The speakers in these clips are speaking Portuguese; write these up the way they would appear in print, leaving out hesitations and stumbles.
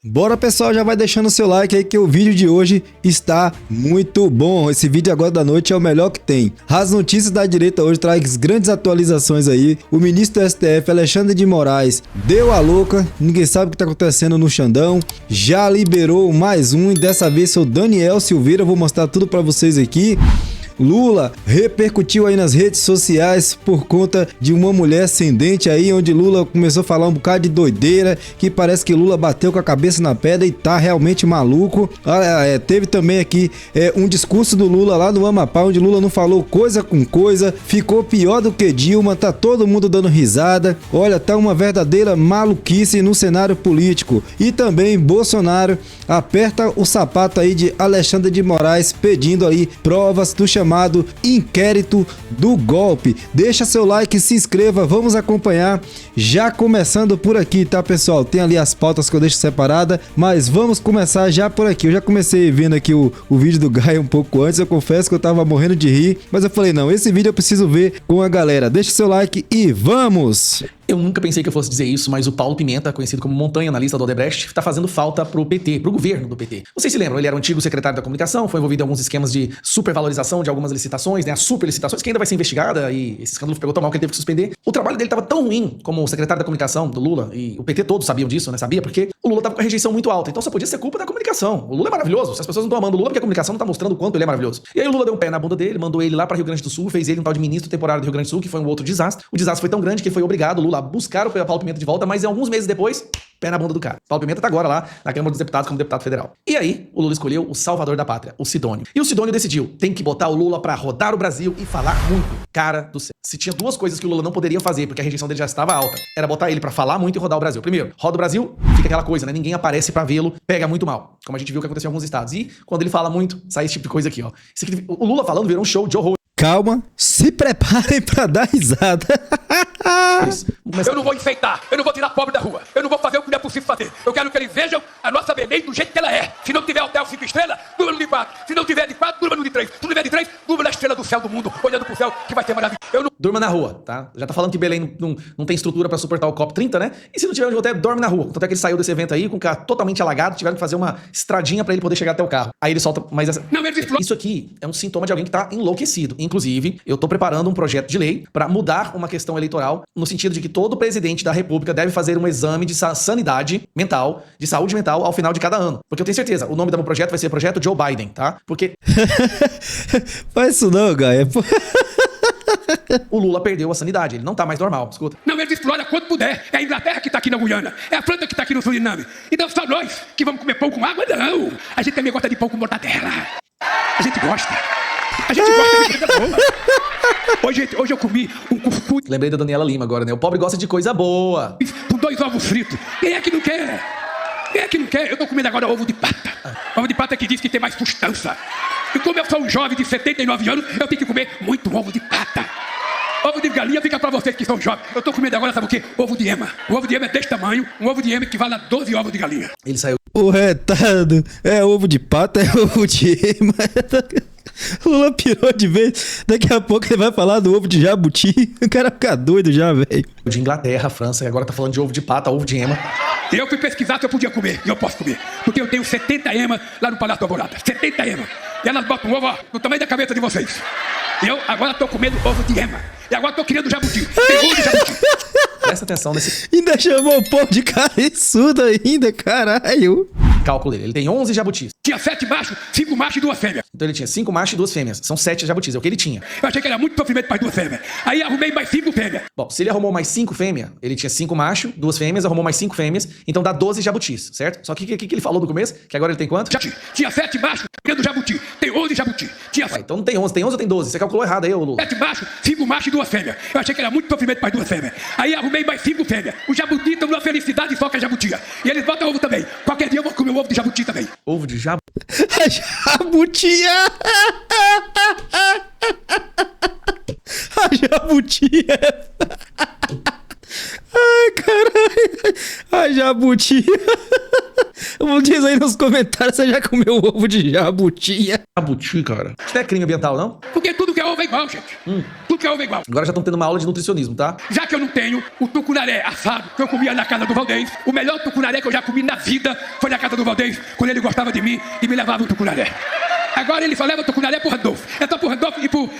Bora pessoal, já vai deixando o seu like aí que o vídeo de hoje está muito bom. Esse vídeo agora da noite é o melhor que tem. As notícias da direita hoje traz grandes atualizações aí. O ministro do STF, Alexandre de Moraes, deu a louca. Ninguém sabe o que está acontecendo no Xandão. Já liberou mais um e dessa vez sou Daniel Silveira. Vou mostrar tudo para vocês aqui. Lula repercutiu aí nas redes sociais por conta de uma mulher ascendente aí, onde Lula começou a falar um bocado de doideira, que parece que Lula bateu com a cabeça na pedra e tá realmente maluco. Teve também aqui um discurso do Lula lá no Amapá, onde Lula não falou coisa com coisa, ficou pior do que Dilma, tá todo mundo dando risada. Olha, tá uma verdadeira maluquice no cenário político. E também Bolsonaro aperta o sapato aí de Alexandre de Moraes, pedindo aí provas do chamado inquérito do golpe. Deixa seu like, se inscreva, vamos acompanhar. Já começando por aqui, tá pessoal? Tem ali as pautas que eu deixo separada, mas vamos começar já por aqui. Eu já comecei vendo aqui o vídeo do Gaia um pouco antes, eu confesso que eu tava morrendo de rir, mas eu falei, não, esse vídeo eu preciso ver com a galera. Deixa seu like e vamos! Eu nunca pensei que eu fosse dizer isso, mas o Paulo Pimenta, conhecido como Montanha na lista do Odebrecht, tá fazendo falta pro PT, pro governo do PT. Vocês se lembram, ele era o antigo secretário da comunicação, foi envolvido em alguns esquemas de supervalorização de algumas licitações, né, as superlicitações, que ainda vai ser investigada, e esse escândalo pegou tão mal que ele teve que suspender. O trabalho dele tava tão ruim como o secretário da comunicação do Lula, e o PT todos sabiam disso, né, sabia, porque o Lula tava com a rejeição muito alta, então só podia ser culpa da comunicação. O Lula é maravilhoso, se as pessoas não estão amando o Lula, porque a comunicação não tá mostrando o quanto ele é maravilhoso. E aí o Lula deu um pé na bunda dele, mandou ele lá pra Rio Grande do Sul, fez ele um tal de ministro temporário do Rio Grande do Sul, que foi um outro desastre. O desastre foi tão grande que ele foi obrigado, o Lula, a buscar o Paulo Pimenta de volta, mas alguns meses depois, pé na bunda do cara. Paulo Pimenta tá agora lá na Câmara dos Deputados como deputado federal. E aí, o Lula escolheu o salvador da pátria, o Sidônio. E o Sidônio decidiu, tem que botar o Lula pra rodar o Brasil e falar muito. Cara do céu. Se tinha duas coisas que o Lula não poderia fazer, porque a rejeição dele já estava alta, era botar ele pra falar muito e rodar o Brasil. Primeiro, roda o Brasil, fica aquela coisa, né? Ninguém aparece pra vê-lo, pega muito mal. Como a gente viu que aconteceu em alguns estados. E quando ele fala muito, sai esse tipo de coisa aqui, ó. O Lula falando virou um show de horror. Calma, se preparem pra dar risada. Eu não vou enfeitar, eu não vou tirar pobre da rua, eu não vou fazer o que não é possível fazer. Eu quero que eles vejam a nossa Belém do jeito que ela é. Se não tiver hotel 5 estrelas, durma no de 4. Se não tiver de 4, durma no de 3. Se não tiver de 3, durma na estrela do céu do mundo, olhando pro céu, que vai ser maravilhoso. Durma na rua, tá? Já tá falando que Belém não tem estrutura pra suportar o COP30, né? E se não tiver onde hotel, dorme na rua. Tanto é que ele saiu desse evento aí com o carro totalmente alagado, tiveram que fazer uma estradinha pra ele poder chegar até o carro. Aí ele solta mais essa... Isso aqui é um sintoma de alguém que tá enlouquecido. Inclusive, eu tô preparando um projeto de lei pra mudar uma questão eleitoral no sentido de que todo presidente da República deve fazer um exame de sanidade mental, de saúde mental ao final de cada ano. Porque eu tenho certeza, o nome do meu projeto vai ser Projeto Joe Biden, tá? Porque... Faz isso não, Gaia. O Lula perdeu a sanidade, ele não tá mais normal, escuta. Não, eles exploram quanto puder. É a Inglaterra que tá aqui na Guiana, é a França que tá aqui no Suriname. Então só nós que vamos comer pão com água, não. A gente também gosta de pão com mortadela. A gente gosta. A gente gosta de coisa boa. Hoje eu comi um cuscuz. Lembrei da Daniela Lima agora, né? O pobre gosta de coisa boa. Com 2 ovos fritos. Quem é que não quer? Quem é que não quer? Eu tô comendo agora ovo de pata. Ovo de pata que diz que tem mais sustância. E como eu sou um jovem de 79 anos, eu tenho que comer muito ovo de pata. Ovo de galinha fica pra vocês que são jovens. Eu tô comendo agora, sabe o quê? Ovo de ema. O ovo de ema é desse tamanho. Um ovo de ema equivale a 12 ovos de galinha. Ele saiu. O retado. É ovo de pata, é ovo de ema. Lula pirou de vez. Daqui a pouco ele vai falar do ovo de jabuti. O cara fica doido já, velho. De Inglaterra, França, e agora tá falando de ovo de pata, ovo de ema. E eu fui pesquisar se eu podia comer. E eu posso comer. Porque eu tenho 70 emas lá no Palácio do Alvorada. 70 emas. E elas botam um ovo, ó, no tamanho da cabeça de vocês. E eu agora tô comendo ovo de ema. E agora tô criando jabuti. Tem ovo de jabuti. Presta atenção nesse... Ainda chamou o povo de cabeçudo ainda, caralho. Cálculo dele. Ele tem 11 jabutis. Tinha 7 machos, 5 machos e 2 fêmeas. Então ele tinha 5 machos e 2 fêmeas. São 7 jabutis, é o que ele tinha. Eu achei que era muito sofrimento para 2 fêmeas. Aí arrumei mais 5 fêmeas. Bom, se ele arrumou mais 5 fêmeas, ele tinha 5 machos, 2 fêmeas, arrumou mais 5 fêmeas, então dá 12 jabutis, certo? Só que o que ele falou no começo? Que agora ele tem quanto? Tinha 7 machos criando jabuti. Tem 11 jabuti. Tinha... então não tem 11, tem 11 ou tem 12? Você calculou errado aí, ô Lula. 7 machos, 5 machos e 2 fêmeas. Eu achei que era muito sofrimento para 2 fêmeas. Aí arrumei mais 5 fêmeas. Os jabuti estão numa felicidade só que a jabutia. E eles botam ovo também. Qualquer dia eu vou comer o ovo de jabuti também. Ovo de jabuti? A jabutia! A jabutia! Ai, caralho! A jabutia! Diz aí nos comentários, você já comeu ovo de jabutia? Jabuti, cara. Isso não é crime ambiental, não? Porque tudo que é ovo é igual, gente. Tudo que é ovo é igual. Agora já estão tendo uma aula de nutricionismo, tá? Já que eu não tenho o tucunaré assado que eu comia na casa do Valdez, o melhor tucunaré que eu já comi na vida foi na casa do Valdez, quando ele gostava de mim e me levava um tucunaré. Agora ele só leva tucunaré pro Randolfo. É só pro Randolfo e pro...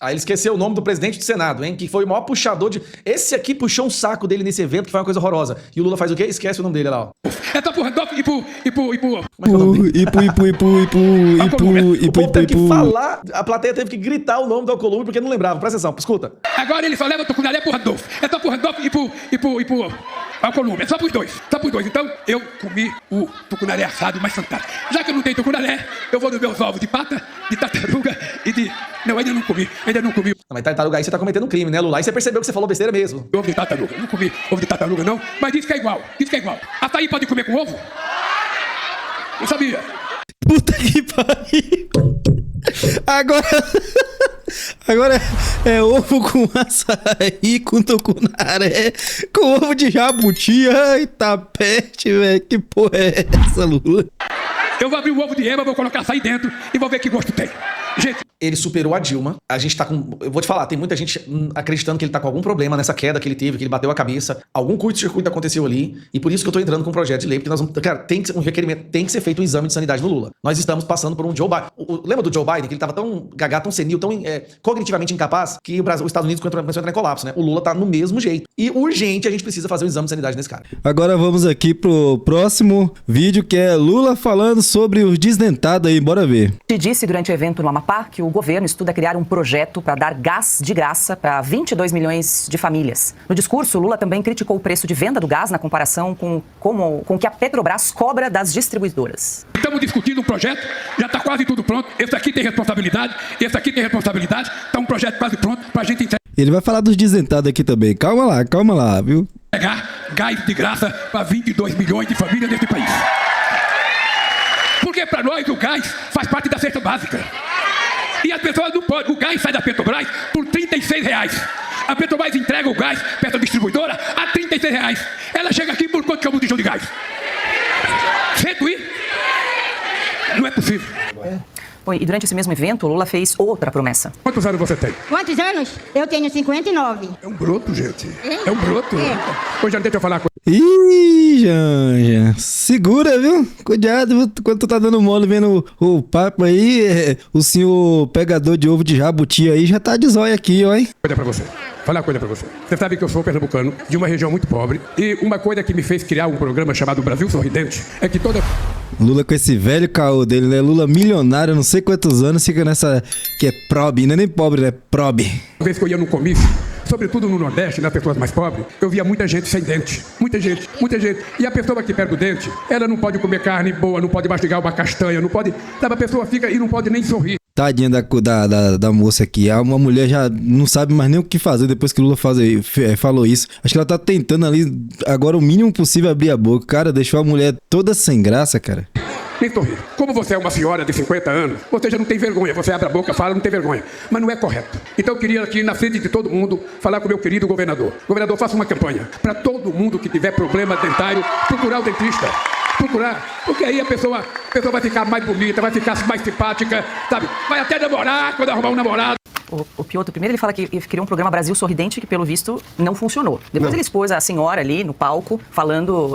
Aí ele esqueceu o nome do presidente do Senado, hein? Que foi o maior puxador de... Esse aqui puxou um saco dele nesse evento, que foi uma coisa horrorosa. E o Lula faz o quê? Esquece o nome dele lá, ó. É só pro Randolfo e pro... Como é que é o nome dele? O povo teve que falar, a plateia teve que gritar o nome do Alcolumbre porque não lembrava. Presta atenção, escuta. Agora ele só leva tucunaré pro Randolfo. É só pro Randolfo e pro Alcolumbre. É só pros dois. Só pros dois. Então, eu comi o tucunaré assado mais fantástico. Já que eu não tenho tucunaré, eu vou nos meus ovos de pata, de tartaruga e de... Não, ainda não comi. Não, mas tartaruga aí você tá cometendo um crime, né, Lula? Aí você percebeu que você falou besteira mesmo. Ovo de tartaruga. Não comi ovo de tartaruga, não. Mas diz que é igual. Açaí pode comer com ovo? Não sabia. Puta que pariu. Agora é ovo com açaí, com tucunaré, com ovo de jabuti. Ai, tapete, velho. Que porra é essa, Lula? Eu vou abrir o ovo de ema, vou colocar açaí dentro e vou ver que gosto tem. Gente... Ele superou a Dilma. A gente tá com... Eu vou te falar, tem muita gente acreditando que ele tá com algum problema nessa queda que ele teve, que ele bateu a cabeça. Algum curto-circuito aconteceu ali. E por isso que eu tô entrando com um projeto de lei, porque nós vamos... Cara, tem que ser um requerimento, tem que ser feito um exame de sanidade no Lula. Nós estamos passando por um Joe Biden. Lembra do Joe Biden? Que ele tava tão gagá, tão senil, tão cognitivamente incapaz, que os Estados Unidos começou a entrar em colapso, né? O Lula tá no mesmo jeito. E urgente a gente precisa fazer um exame de sanidade nesse cara. Agora vamos aqui pro próximo vídeo, que é Lula falando sobre os desdentados aí. Bora ver. Disse durante o evento no Amapá que o governo estuda criar um projeto para dar gás de graça para 22 milhões de famílias. No discurso, Lula também criticou o preço de venda do gás na comparação com o que a Petrobras cobra das distribuidoras. Estamos discutindo um projeto, já está quase tudo pronto. Esse aqui tem responsabilidade, está um projeto quase pronto para a gente entregar. Ele vai falar dos desdentados aqui também. Calma lá, viu? Pegar gás de graça para 22 milhões de famílias desse país. Porque para nós o gás faz parte da cesta básica. E as pessoas não podem. O gás sai da Petrobras por R$36. A Petrobras entrega o gás perto da distribuidora a R$36. Ela chega aqui por quanto que é o botijão de gás? 100 e? Não é possível. Bom, e durante esse mesmo evento, Lula fez outra promessa. Quantos anos você tem? Quantos anos? Eu tenho 59. É um broto, gente. É um broto. Hoje deixa eu falar com... Ih, Janja, segura, viu? Cuidado, viu? Quando tu tá dando mole vendo o papo aí, o senhor pegador de ovo de jabuti aí já tá de zóio aqui, ó, hein? Coisa pra você. Falar uma coisa pra você. Você sabe que eu sou pernambucano, de uma região muito pobre, e uma coisa que me fez criar um programa chamado Brasil Sorridente é que toda... Lula com esse velho caô dele, né? Lula milionário, não sei quantos anos, fica nessa... que é probe, não é nem pobre, é probe. Uma vez que eu ia num comício, sobretudo no Nordeste, nas pessoas mais pobres, eu via muita gente sem dente. Muita gente. E a pessoa que perde o dente, ela não pode comer carne boa, não pode mastigar uma castanha, não pode... Sabe, a pessoa fica e não pode nem sorrir. Tadinha da moça aqui. Uma mulher já não sabe mais nem o que fazer depois que o Lula falou isso. Acho que ela tá tentando ali, agora o mínimo possível, abrir a boca. Cara, deixou a mulher toda sem graça, cara. Nem sorrir. Como você é uma senhora de 50 anos, você já não tem vergonha. Você abre a boca, fala, não tem vergonha. Mas não é correto. Então eu queria aqui, na frente de todo mundo, falar com o meu querido governador. Governador, faça uma campanha para todo mundo que tiver problema dentário, procurar o dentista. Porque aí a pessoa vai ficar mais bonita, vai ficar mais simpática, sabe? Vai até namorar quando arrumar um namorado. O Piotr, primeiro ele fala que criou um programa Brasil Sorridente que, pelo visto, não funcionou. Depois ele expôs a senhora ali no palco, falando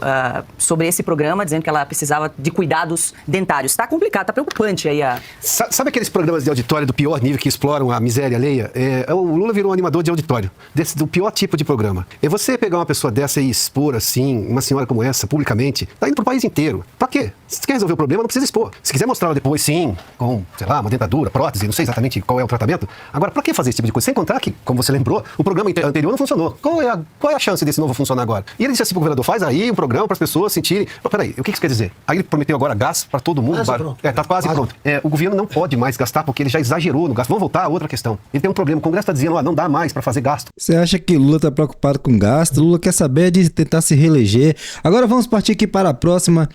sobre esse programa, dizendo que ela precisava de cuidados dentários. Tá complicado, tá preocupante aí a... Sabe aqueles programas de auditório do pior nível que exploram a miséria alheia? O Lula virou um animador de auditório, do pior tipo de programa. É você pegar uma pessoa dessa e expor assim, uma senhora como essa, publicamente, tá indo pro país inteiro. Pra quê? Se você quer resolver o problema, não precisa expor. Se quiser mostrar ela depois, sim, com, sei lá, uma dentadura, prótese, não sei exatamente qual é o tratamento. Agora, pra que fazer esse tipo de coisa? Sem contar que, como você lembrou, o programa anterior não funcionou. Qual é a chance desse novo funcionar agora? E ele disse assim pro governador, faz aí um programa para as pessoas sentirem... Peraí, o que isso quer dizer? Aí ele prometeu agora gás para todo mundo. Tá quase pronto. O governo não pode mais gastar porque ele já exagerou no gasto. Vamos voltar a outra questão. Ele tem um problema. O Congresso está dizendo, não dá mais para fazer gasto. Você acha que Lula tá preocupado com gasto? Lula quer saber de tentar se reeleger. Agora vamos partir aqui para a próxima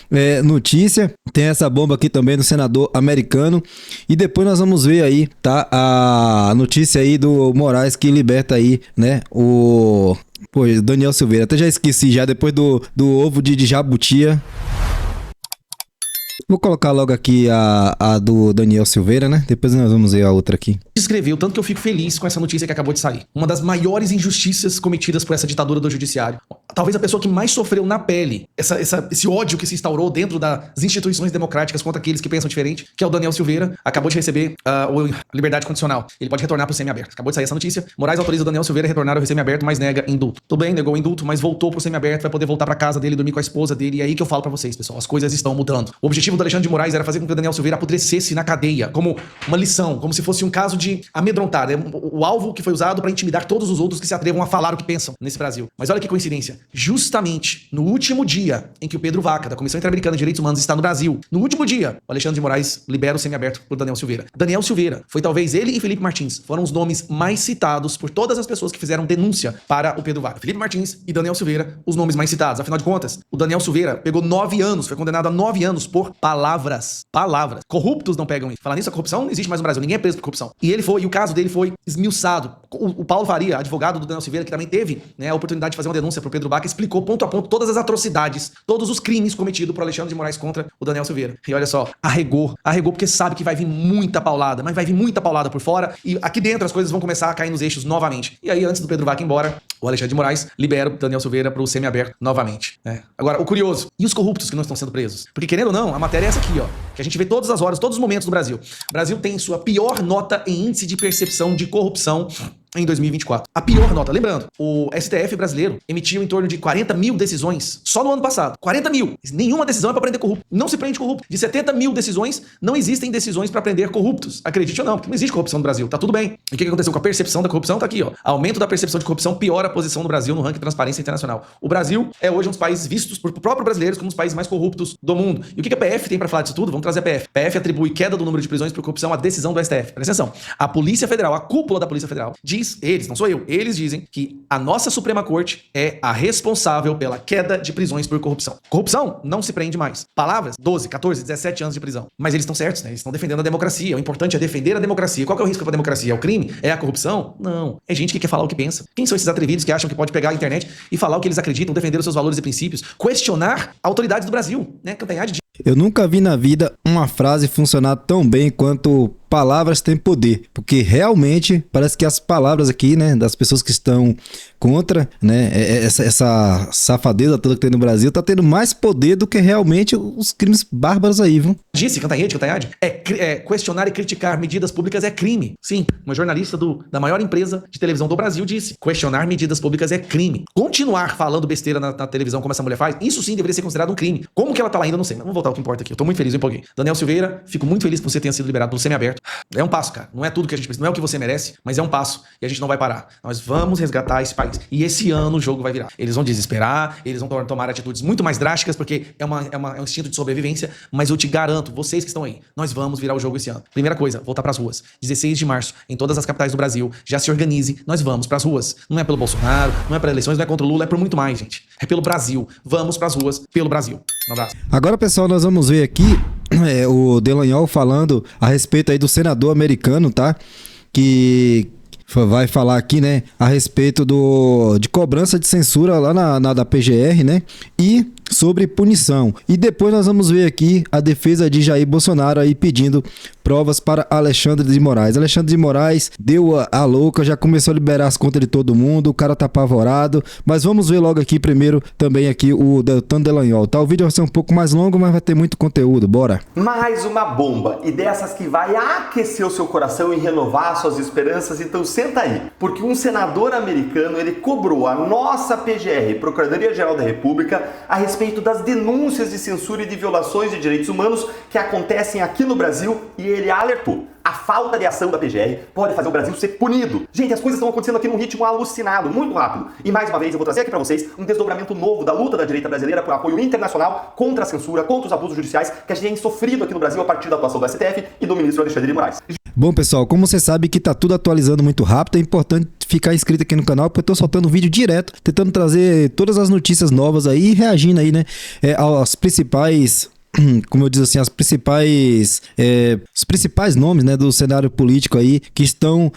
notícia. Tem essa bomba aqui também do senador americano. E depois nós vamos ver aí, tá? A notícia aí do Moraes que liberta aí, né? O Daniel Silveira. Até já esqueci já, depois do ovo de jabutia. Vou colocar logo aqui a do Daniel Silveira, né? Depois nós vamos ver a outra aqui. Escreveu, tanto que eu fico feliz com essa notícia que acabou de sair. Uma das maiores injustiças cometidas por essa ditadura do judiciário. Talvez a pessoa que mais sofreu na pele esse ódio que se instaurou dentro das instituições democráticas contra aqueles que pensam diferente, que é o Daniel Silveira, acabou de receber a liberdade condicional. Ele pode retornar pro semiaberto. Acabou de sair essa notícia. Moraes autoriza o Daniel Silveira a retornar ao semiaberto, mas nega indulto. Tudo bem, negou o indulto, mas voltou pro semiaberto, vai poder voltar pra casa dele, dormir com a esposa dele. E aí que eu falo pra vocês, pessoal, as coisas estão mudando. O objetivo do Alexandre de Moraes era fazer com que o Daniel Silveira apodrecesse na cadeia, como uma lição, como se fosse um caso de amedrontar. O alvo que foi usado pra intimidar todos os outros que se atrevam a falar o que pensam nesse Brasil. Mas olha que coincidência. Justamente no último dia em que o Pedro Vaca, da Comissão Interamericana de Direitos Humanos, está no Brasil, no último dia, o Alexandre de Moraes libera o semiaberto por Daniel Silveira. Daniel Silveira foi talvez ele e Felipe Martins foram os nomes mais citados por todas as pessoas que fizeram denúncia para o Pedro Vaca. Felipe Martins e Daniel Silveira, os nomes mais citados. Afinal de contas, o Daniel Silveira pegou 9 anos, foi condenado a 9 anos por palavras. Palavras. Corruptos não pegam isso. Falar nisso, a corrupção não existe mais no Brasil. Ninguém é preso por corrupção. E o caso dele foi esmiuçado. O Paulo Faria, advogado do Daniel Silveira, que também teve, né, a oportunidade de fazer uma denúncia pro Pedro Vaca, explicou ponto a ponto todas as atrocidades, todos os crimes cometidos por Alexandre de Moraes contra o Daniel Silveira. E olha só, arregou porque sabe que vai vir muita paulada, mas vai vir muita paulada por fora e aqui dentro as coisas vão começar a cair nos eixos novamente. E aí, antes do Pedro Vaca ir embora, o Alexandre de Moraes libera o Daniel Silveira pro semiaberto novamente. Agora, o curioso, e os corruptos que não estão sendo presos? Porque, querendo ou não, a matéria é essa aqui, ó, que a gente vê todas as horas, todos os momentos do Brasil. O Brasil tem sua pior nota em índice de percepção de corrupção em 2024. A pior nota. Lembrando, o STF brasileiro emitiu em torno de 40 mil decisões só no ano passado. 40 mil. Nenhuma decisão é pra prender corrupto. Não se prende corrupto. De 70 mil decisões, não existem decisões pra prender corruptos. Acredite ou não, porque não existe corrupção no Brasil. Tá tudo bem. E o que aconteceu com a percepção da corrupção? Tá aqui, ó. Aumento da percepção de corrupção piora a posição do Brasil no ranking de transparência internacional. O Brasil é hoje um dos países vistos por próprios brasileiros como um dos países mais corruptos do mundo. E o que a PF tem pra falar disso tudo? Vamos trazer a PF. PF atribui queda do número de prisões por corrupção à decisão do STF. Presta atenção. A Polícia Federal, a cúpula da Polícia Federal, diz, eles, não sou eu, eles dizem que a nossa Suprema Corte é a responsável pela queda de prisões por corrupção. Corrupção não se prende mais. Palavras, 12, 14, 17 anos de prisão. Mas eles estão certos, né? Eles estão defendendo a democracia. O importante é defender a democracia. Qual que é o risco para a democracia? É o crime? É a corrupção? Não. É gente que quer falar o que pensa. Quem são esses atrevidos que acham que pode pegar a internet e falar o que eles acreditam, defender os seus valores e princípios, questionar autoridades do Brasil, né? Cantanhade de... Eu nunca vi na vida uma frase funcionar tão bem quanto palavras têm poder, porque realmente parece que as palavras aqui, né, das pessoas que estão contra, né, essa safadeza toda que tem no Brasil, tá tendo mais poder do que realmente os crimes bárbaros aí, viu? Disse, Cantanhede, questionar e criticar medidas públicas é crime. Sim, uma jornalista da maior empresa de televisão do Brasil disse, questionar medidas públicas é crime. Continuar falando besteira na televisão como essa mulher faz, isso sim deveria ser considerado um crime. Como que ela tá lá ainda, não sei, mas vamos voltar ao que importa aqui. Eu tô muito feliz, eu empolguei. Daniel Silveira, fico muito feliz por você ter sido liberado pelo semiaberto. É um passo, cara. Não é tudo que a gente precisa, não é o que você merece, mas é um passo. E a gente não vai parar. Nós vamos resgatar esse país. E esse ano o jogo vai virar. Eles vão desesperar, eles vão tomar atitudes muito mais drásticas, porque é um instinto de sobrevivência, mas eu te garanto, vocês que estão aí, nós vamos virar o jogo esse ano. Primeira coisa, voltar pras ruas. 16 de março, em todas as capitais do Brasil, já se organize, nós vamos pras ruas. Não é pelo Bolsonaro, não é para eleições, não é contra o Lula, é por muito mais, gente. É pelo Brasil. Vamos pras ruas, pelo Brasil. Um abraço. Agora, pessoal, nós vamos ver aqui o Delanhol falando a respeito aí do senador americano, tá? Que vai falar aqui, né, a respeito de cobrança de censura lá da PGR, né? E sobre punição. E depois nós vamos ver aqui a defesa de Jair Bolsonaro aí pedindo provas para Alexandre de Moraes. Alexandre de Moraes deu a louca, já começou a liberar as contas de todo mundo, o cara tá apavorado, mas vamos ver logo aqui primeiro também aqui o Deltan Delanhol, tá? O vídeo vai ser um pouco mais longo, mas vai ter muito conteúdo, bora! Mais uma bomba, e dessas que vai aquecer o seu coração e renovar suas esperanças, então senta aí, porque um senador americano, ele cobrou a nossa PGR, Procuradoria-Geral da República, a respeito das denúncias de censura e de violações de direitos humanos que acontecem aqui no Brasil, e ele alertou. A falta de ação da PGR pode fazer o Brasil ser punido. Gente, as coisas estão acontecendo aqui num ritmo alucinado, muito rápido. E mais uma vez eu vou trazer aqui pra vocês um desdobramento novo da luta da direita brasileira por apoio internacional contra a censura, contra os abusos judiciais que a gente tem sofrido aqui no Brasil a partir da atuação do STF e do ministro Alexandre de Moraes. Bom, pessoal, como você sabe que tá tudo atualizando muito rápido, é importante ficar inscrito aqui no canal, porque eu tô soltando vídeo direto, tentando trazer todas as notícias novas aí e reagindo aí, né, aos principais como eu disse assim, os principais nomes, né, do cenário político aí, que estão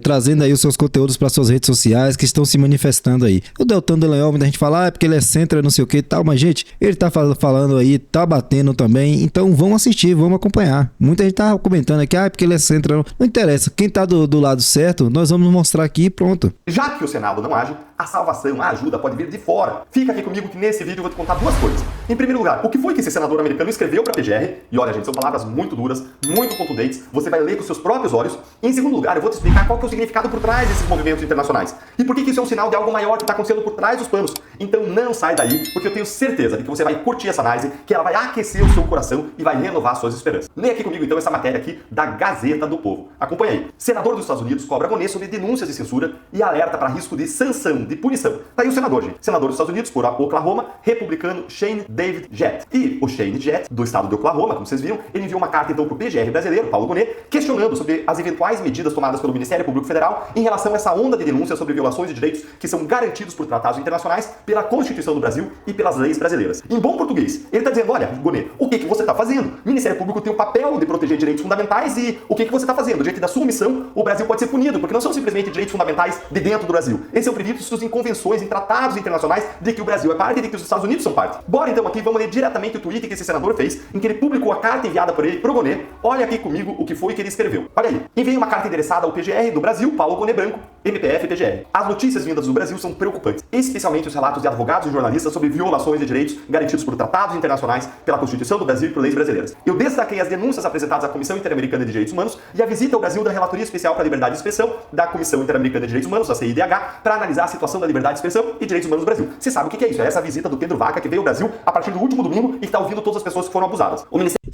trazendo aí os seus conteúdos para suas redes sociais, que estão se manifestando aí. O Deltan Dallagnol, muita gente fala, é porque ele é centro, não sei o que e tal, mas gente, ele tá falando aí, tá batendo também, então vamos assistir, vamos acompanhar. Muita gente tá comentando aqui, porque ele é centro, não interessa, quem tá do lado certo, nós vamos mostrar aqui e pronto. Já que o Senado não age, a salvação, a ajuda pode vir de fora. Fica aqui comigo que nesse vídeo eu vou te contar duas coisas. Em primeiro lugar, o que foi que esse senador americano escreveu para a PGR, e olha gente, são palavras muito duras, muito contundentes, você vai ler com seus próprios olhos. E em segundo lugar, eu vou te explicar qual que é o significado por trás desses movimentos internacionais. E por que isso é um sinal de algo maior que está acontecendo por trás dos panos. Então não sai daí, porque eu tenho certeza de que você vai curtir essa análise, que ela vai aquecer o seu coração e vai renovar suas esperanças. Leia aqui comigo então essa matéria aqui da Gazeta do Povo. Acompanha aí. Senador dos Estados Unidos cobra Monet sobre denúncias de censura e alerta para risco de sanção, de punição. Tá aí o senador, gente. Senador dos Estados Unidos por Oklahoma, republicano Shane David Jett. E o Shane Jett, do estado de Oklahoma, como vocês viram, ele enviou uma carta então pro PGR brasileiro, Paulo Gonet, questionando sobre as eventuais medidas tomadas pelo Ministério Público Federal em relação a essa onda de denúncias sobre violações de direitos que são garantidos por tratados internacionais, pela Constituição do Brasil e pelas leis brasileiras. Em bom português, ele tá dizendo, olha, Gonet, o que você tá fazendo? O Ministério Público tem o papel de proteger direitos fundamentais e o que você tá fazendo? Diante da sua omissão, o Brasil pode ser punido, porque não são simplesmente direitos fundamentais de dentro do Brasil. Eles são previstos em convenções, em tratados internacionais de que o Brasil é parte e de que os Estados Unidos são parte. Bora então aqui, vamos ler diretamente o tweet que esse senador fez, em que ele publicou a carta enviada por ele pro Gonet. Olha aqui comigo o que foi que ele escreveu. Olha aí. Enviei uma carta endereçada ao PGR do Brasil, Paulo Gonet Branco, MPF PGR. As notícias vindas do Brasil são preocupantes, especialmente os relatos de advogados e jornalistas sobre violações de direitos garantidos por tratados internacionais, pela Constituição do Brasil e por leis brasileiras. Eu destaquei as denúncias apresentadas à Comissão Interamericana de Direitos Humanos e a visita ao Brasil da Relatoria Especial para a Liberdade de Expressão da Comissão Interamericana de Direitos Humanos, a CIDH, para analisar a situação da liberdade de expressão e direitos humanos no Brasil. Você sabe o que é isso? É essa visita do Pedro Vaca que veio ao Brasil a partir do último domingo e que está ouvindo todas as pessoas que foram abusadas.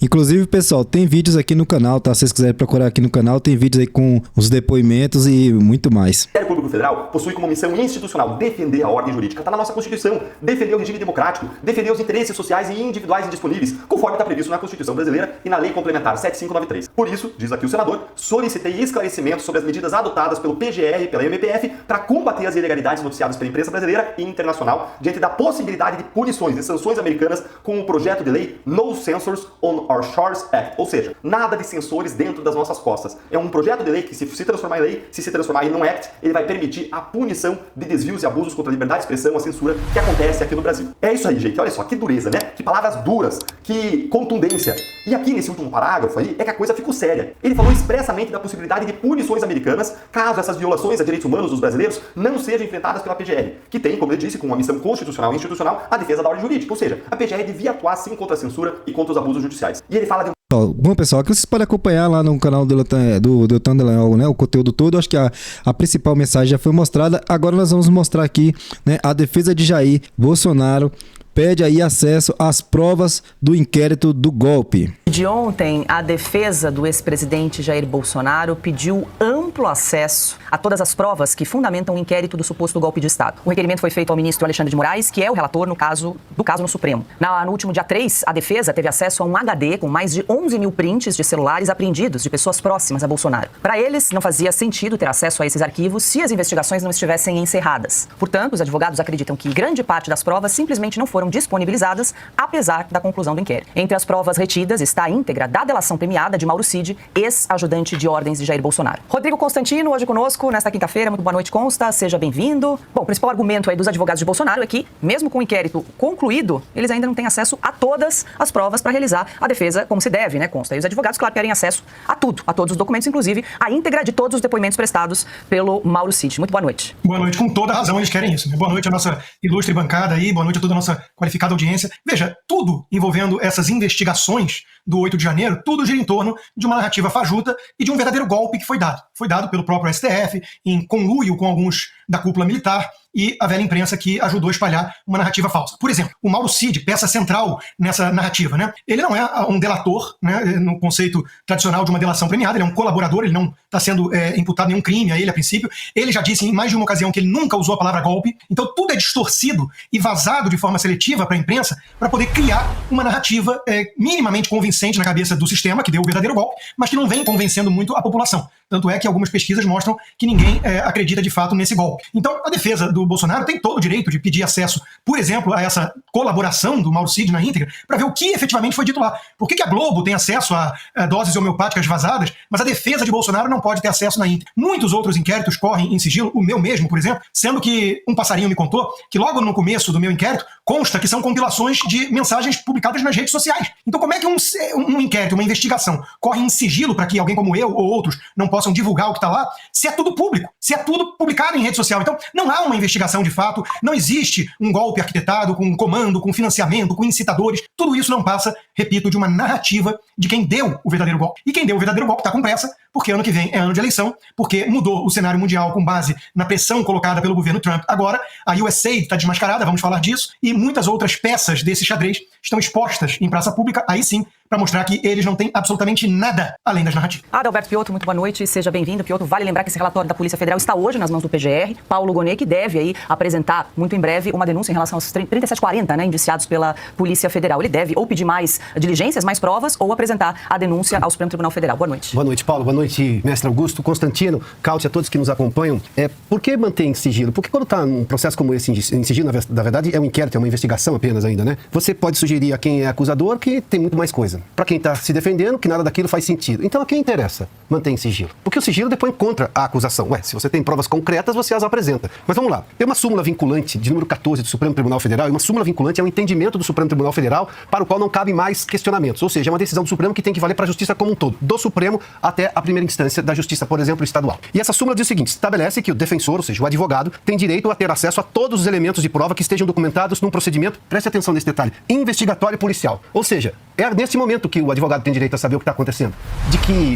Inclusive, pessoal, tem vídeos aqui no canal, tá? Se vocês quiserem procurar aqui no canal, tem vídeos aí com os depoimentos e muito mais. O Ministério Público Federal possui como missão institucional defender a ordem jurídica, está na nossa Constituição, defender o regime democrático, defender os interesses sociais e individuais indisponíveis, conforme está previsto na Constituição brasileira e na Lei Complementar 7593. Por isso, diz aqui o senador, solicitei esclarecimentos sobre as medidas adotadas pelo PGR e pela MPF para combater as ilegalidades noticiadas pela imprensa brasileira e internacional diante da possibilidade de punições e sanções americanas com o projeto de lei No Censors on Our Shores Act, ou seja, nada de censores dentro das nossas costas. É um projeto de lei que, se transformar em lei, se transformar em um act, ele vai permitir a punição de desvios e abusos contra a liberdade de expressão, a censura que acontece aqui no Brasil. É isso aí, gente. Olha só, que dureza, né? Que palavras duras, que contundência. E aqui nesse último parágrafo aí, é que a coisa ficou séria. Ele falou expressamente da possibilidade de punições americanas caso essas violações a direitos humanos dos brasileiros não sejam enfrentadas pela PGR, que tem, como ele disse, com uma missão constitucional e institucional, a defesa da ordem jurídica. Ou seja, a PGR devia atuar sim contra a censura e contra os abusos judiciais. E ele fala de Bom, pessoal, aqui vocês podem acompanhar lá no canal do Deltan Dallagnol, né, o conteúdo todo. Acho que a principal mensagem já foi mostrada. Agora nós vamos mostrar aqui, né, a defesa de Jair Bolsonaro pede aí acesso às provas do inquérito do golpe. De ontem, a defesa do ex-presidente Jair Bolsonaro pediu amplo acesso a todas as provas que fundamentam o inquérito do suposto golpe de Estado. O requerimento foi feito ao ministro Alexandre de Moraes, que é o relator no caso no Supremo. No último dia 3, a defesa teve acesso a um HD com mais de 11 mil prints de celulares apreendidos de pessoas próximas a Bolsonaro. Para eles, não fazia sentido ter acesso a esses arquivos se as investigações não estivessem encerradas. Portanto, os advogados acreditam que grande parte das provas simplesmente não foram disponibilizadas, apesar da conclusão do inquérito. Entre as provas retidas está a íntegra da delação premiada de Mauro Cid, ex-ajudante de ordens de Jair Bolsonaro. Rodrigo Constantino, hoje conosco, nesta quinta-feira. Muito boa noite, Consta. Seja bem-vindo. Bom, o principal argumento aí dos advogados de Bolsonaro é que, mesmo com o inquérito concluído, eles ainda não têm acesso a todas as provas para realizar a defesa como se deve, né, Consta? E os advogados, claro, querem acesso a tudo, a todos os documentos, inclusive a íntegra de todos os depoimentos prestados pelo Mauro Cid. Muito boa noite. Boa noite. Com toda razão eles querem isso, né? Boa noite à nossa ilustre bancada aí, boa noite a toda a nossa qualificada audiência. Veja, tudo envolvendo essas investigações do 8 de janeiro, tudo gira em torno de uma narrativa fajuta e de um verdadeiro golpe que foi dado. Foi dado pelo próprio STF, em conluio com alguns da cúpula militar e a velha imprensa que ajudou a espalhar uma narrativa falsa. Por exemplo, o Mauro Cid, peça central nessa narrativa, né? Ele não é um delator, né, no conceito tradicional de uma delação premiada, ele é um colaborador, ele não está sendo imputado nenhum crime a ele a princípio. Ele já disse em mais de uma ocasião que ele nunca usou a palavra golpe. Então tudo é distorcido e vazado de forma seletiva para a imprensa para poder criar uma narrativa minimamente convincente na cabeça do sistema, que deu o verdadeiro golpe, mas que não vem convencendo muito a população. Tanto é que algumas pesquisas mostram que ninguém acredita de fato nesse golpe. golpe. Então, a defesa do Bolsonaro tem todo o direito de pedir acesso, por exemplo, a essa colaboração do Mauro Cid na íntegra, para ver o que efetivamente foi dito lá. Por que a Globo tem acesso a doses homeopáticas vazadas, mas a defesa de Bolsonaro não pode ter acesso na íntegra? Muitos outros inquéritos correm em sigilo, o meu mesmo, por exemplo, sendo que um passarinho me contou que logo no começo do meu inquérito consta que são compilações de mensagens publicadas nas redes sociais. Então, como é que um inquérito, uma investigação, corre em sigilo para que alguém como eu ou outros não possam divulgar o que está lá, se é tudo público, se é tudo publicado em rede social? Então, não há uma investigação de fato, não existe um golpe arquitetado com comando, com financiamento, com incitadores. Tudo isso não passa, repito, de uma narrativa de quem deu o verdadeiro golpe. E quem deu o verdadeiro golpe está com pressa, porque ano que vem é ano de eleição, porque mudou o cenário mundial com base na pressão colocada pelo governo Trump. Agora, a USA está desmascarada, vamos falar disso, e muitas outras peças desse xadrez estão expostas em praça pública, aí sim, para mostrar que eles não têm absolutamente nada além das narrativas. Adalberto Piotto, muito boa noite, seja bem-vindo. Piotto, vale lembrar que esse relatório da Polícia Federal está hoje nas mãos do PGR. Paulo Gonet, que deve aí apresentar muito em breve uma denúncia em relação aos 3740, né, indiciados pela Polícia Federal. Ele deve ou pedir mais diligências, mais provas, ou apresentar a denúncia ao Supremo Tribunal Federal. Boa noite. Boa noite, Paulo. Boa noite, mestre Augusto, Constantino, Caute, a todos que nos acompanham. Por que manter em sigilo? Porque quando está um processo como esse em sigilo, na verdade, é um inquérito, é uma investigação apenas ainda, né? Você pode sugerir a quem é acusador que tem muito mais coisa. Para quem está se defendendo, que nada daquilo faz sentido. Então, a quem interessa manter em sigilo? Porque o sigilo depois contra a acusação. Se você tem provas concretas, você as apresenta. Mas vamos lá. Tem uma súmula vinculante de número 14 do Supremo Tribunal Federal, e uma súmula vinculante é um entendimento do Supremo Tribunal Federal para o qual não cabem mais questionamentos. Ou seja, é uma decisão do Supremo que tem que valer para a justiça como um todo. Do Supremo até a primeira instância da justiça, por exemplo, estadual. E essa súmula diz o seguinte: estabelece que o defensor, ou seja, o advogado, tem direito a ter acesso a todos os elementos de prova que estejam documentados num procedimento, preste atenção nesse detalhe, investigatório policial. Ou seja, é nesse momento que o advogado tem direito a saber o que está acontecendo.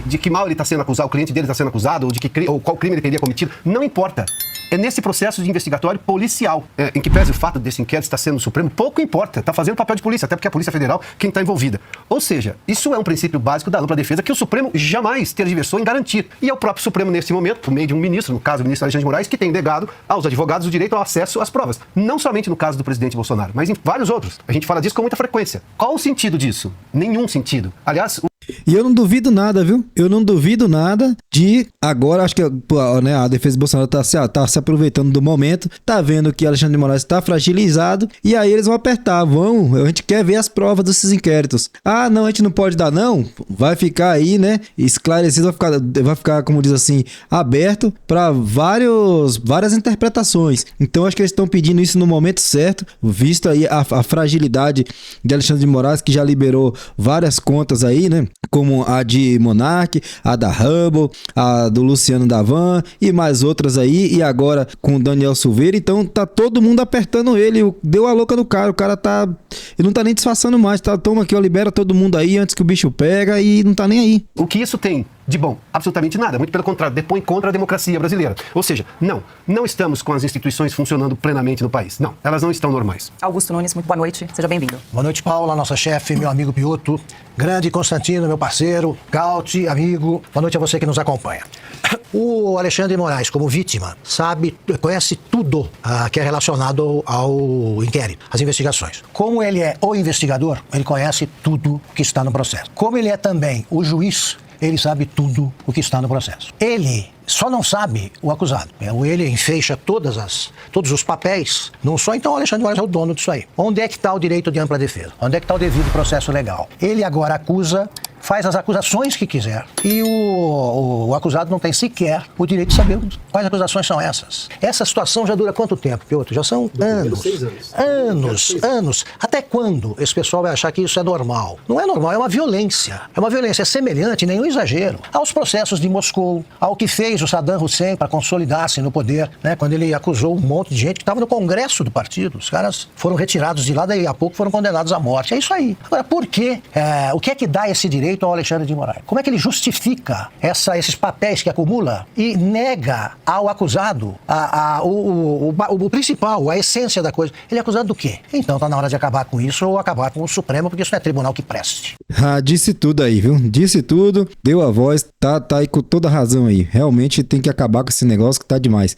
De que mal ele está sendo acusado, o cliente dele está sendo acusado, ou qual crime ele teria cometido. Não importa. É nesse processo de investigatório policial, em que pese o fato desse inquérito estar sendo no Supremo, pouco importa, está fazendo papel de polícia, até porque é a Polícia Federal quem está envolvida. Ou seja, isso é um princípio básico da ampla defesa que o Supremo jamais tergiversou em garantir. E é o próprio Supremo, nesse momento, por meio de um ministro, no caso o ministro Alexandre de Moraes, que tem negado aos advogados o direito ao acesso às provas. Não somente no caso do presidente Bolsonaro, mas em vários outros. A gente fala disso com muita frequência. Qual o sentido disso? Nenhum sentido. Aliás, E eu não duvido nada, viu? Eu não duvido nada de agora, acho que né, a defesa de Bolsonaro tá se aproveitando do momento, tá vendo que Alexandre de Moraes tá fragilizado, e aí eles vão apertar, a gente quer ver as provas desses inquéritos. Ah, não, a gente não pode dar não? Vai ficar aí, né, esclarecido, vai ficar, como diz assim, aberto para várias interpretações. Então acho que eles estão pedindo isso no momento certo, visto aí a fragilidade de Alexandre de Moraes, que já liberou várias contas aí, né, como a de Monark, a da Hubble, a do Luciano Davan e mais outras aí, e agora com o Daniel Silveira. Então tá todo mundo apertando ele, deu a louca no cara, o cara ele não tá nem disfarçando mais, toma aqui, ó, libera todo mundo aí antes que o bicho pega, e não tá nem aí. O que isso tem de bom? Absolutamente nada, muito pelo contrário, depõe contra a democracia brasileira. Ou seja, não estamos com as instituições funcionando plenamente no país. Não, elas não estão normais. Augusto Nunes, muito boa noite, seja bem-vindo. Boa noite, Paula, nossa chefe, meu amigo Piotto, grande Constantino, meu parceiro, Caute, amigo, boa noite a você que nos acompanha. O Alexandre de Moraes, como vítima, conhece tudo que é relacionado ao inquérito, às investigações. Como ele é o investigador, ele conhece tudo que está no processo. Como ele é também o juiz, ele sabe tudo o que está no processo. Ele só não sabe o acusado. Ele enfeixa todos os papéis. Não só, então, o Alexandre de Moraes é o dono disso aí. Onde é que está o direito de ampla defesa? Onde é que está o devido processo legal? Ele agora acusa, faz as acusações que quiser, e o acusado não tem sequer o direito de saber quais acusações são essas. Essa situação já dura quanto tempo, Piotto? Já são anos. 6 anos. Anos. Até quando esse pessoal vai achar que isso é normal? Não é normal, é uma violência. É uma violência semelhante, nenhum exagero, aos processos de Moscou, ao que fez o Saddam Hussein para consolidar-se no poder, né? Quando ele acusou um monte de gente que estava no Congresso do partido. Os caras foram retirados de lá, daí a pouco foram condenados à morte. É isso aí. Agora, por quê? O que é que dá esse direito ao Alexandre de Moraes? Como é que ele justifica esses papéis que acumula e nega ao acusado o principal, a essência da coisa? Ele é acusado do quê? Então está na hora de acabar com isso ou acabar com o Supremo, porque isso não é tribunal que preste. Disse tudo aí, viu? Disse tudo, deu a voz, tá aí com toda a razão aí. Realmente tem que acabar com esse negócio que tá demais.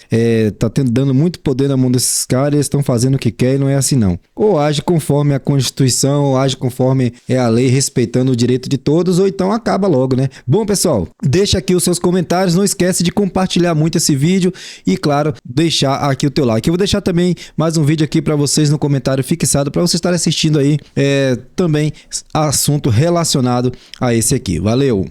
Tá dando muito poder na mão desses caras, eles estão fazendo o que querem, não é assim não. Ou age conforme a Constituição, ou age conforme é a lei, respeitando o direito de todos, todos ou então acaba logo, né? Bom, pessoal, deixa aqui os seus comentários, não esquece de compartilhar muito esse vídeo e, claro, deixar aqui o teu like. Eu vou deixar também mais um vídeo aqui para vocês no comentário fixado para vocês estarem assistindo aí também assunto relacionado a esse aqui. Valeu!